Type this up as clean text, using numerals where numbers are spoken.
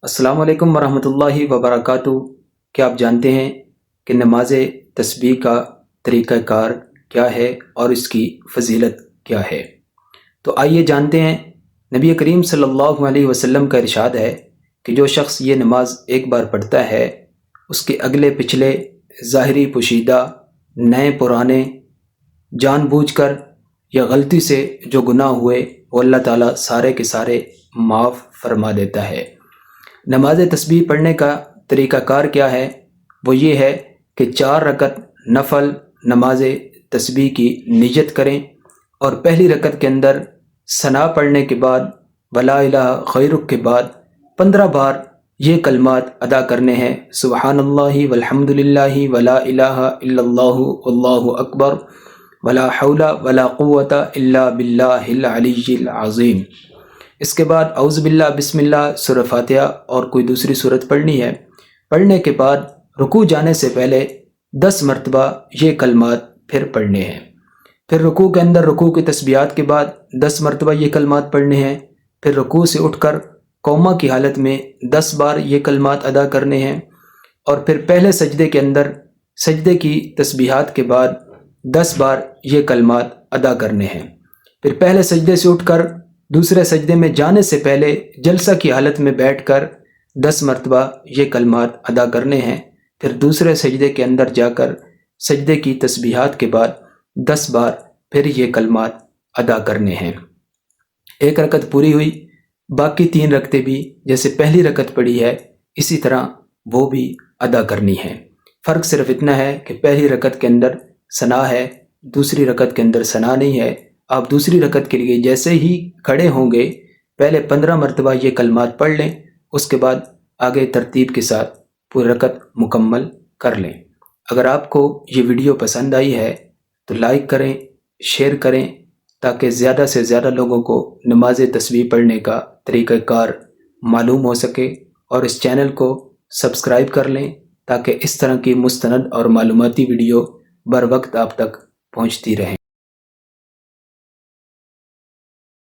السلام علیکم ورحمۃ اللہ وبرکاتہ۔ کیا آپ جانتے ہیں کہ نماز تسبیح کا طریقہ کار کیا ہے اور اس کی فضیلت کیا ہے؟ تو آئیے جانتے ہیں۔ نبی کریم صلی اللہ علیہ وسلم کا ارشاد ہے کہ جو شخص یہ نماز ایک بار پڑھتا ہے، اس کے اگلے پچھلے، ظاہری پوشیدہ، نئے پرانے، جان بوجھ کر یا غلطی سے جو گناہ ہوئے وہ اللہ تعالیٰ سارے کے سارے معاف فرما دیتا ہے۔ نماز تسبیح پڑھنے کا طریقہ کار کیا ہے؟ وہ یہ ہے کہ 4 رکعت نفل نماز تسبیح کی نیت کریں اور پہلی رکعت کے اندر ثنا پڑھنے کے بعد ولا الہ غیرک کے بعد 15 بار یہ کلمات ادا کرنے ہیں: سبحان اللہ والحمد للہ ولا الہ الا اللہ واللہ اکبر ولا حول ولا قوت الا باللہ العلی العظیم۔ اس کے بعد اعوذ باللہ، بسم اللہ، سورہ فاتحہ اور کوئی دوسری صورت پڑھنی ہے۔ پڑھنے کے بعد رکوع جانے سے پہلے 10 مرتبہ یہ کلمات پھر پڑھنے ہیں۔ پھر رکوع کے اندر رکوع کی تسبیحات کے بعد 10 مرتبہ یہ کلمات پڑھنے ہیں۔ پھر رکوع سے اٹھ کر قومہ کی حالت میں 10 بار یہ کلمات ادا کرنے ہیں، اور پھر پہلے سجدے کے اندر سجدے کی تسبیحات کے بعد 10 بار یہ کلمات ادا کرنے ہیں۔ پھر پہلے سجدے سے اٹھ کر دوسرے سجدے میں جانے سے پہلے جلسہ کی حالت میں بیٹھ کر 10 مرتبہ یہ کلمات ادا کرنے ہیں۔ پھر دوسرے سجدے کے اندر جا کر سجدے کی تسبیحات کے بعد 10 بار پھر یہ کلمات ادا کرنے ہیں۔ ایک رکعت پوری ہوئی، باقی 3 رکعتیں بھی جیسے پہلی رکعت پڑھی ہے اسی طرح وہ بھی ادا کرنی ہیں۔ فرق صرف اتنا ہے کہ پہلی رکعت کے اندر ثنا ہے، دوسری رکعت کے اندر ثنا نہیں ہے۔ آپ دوسری رکعت کے لیے جیسے ہی کھڑے ہوں گے پہلے 15 مرتبہ یہ کلمات پڑھ لیں، اس کے بعد آگے ترتیب کے ساتھ پوری رکعت مکمل کر لیں۔ اگر آپ کو یہ ویڈیو پسند آئی ہے تو لائک کریں، شیئر کریں، تاکہ زیادہ سے زیادہ لوگوں کو نماز تسبیح پڑھنے کا طریقہ کار معلوم ہو سکے، اور اس چینل کو سبسکرائب کر لیں تاکہ اس طرح کی مستند اور معلوماتی ویڈیو بر وقت آپ تک پہنچتی رہیں۔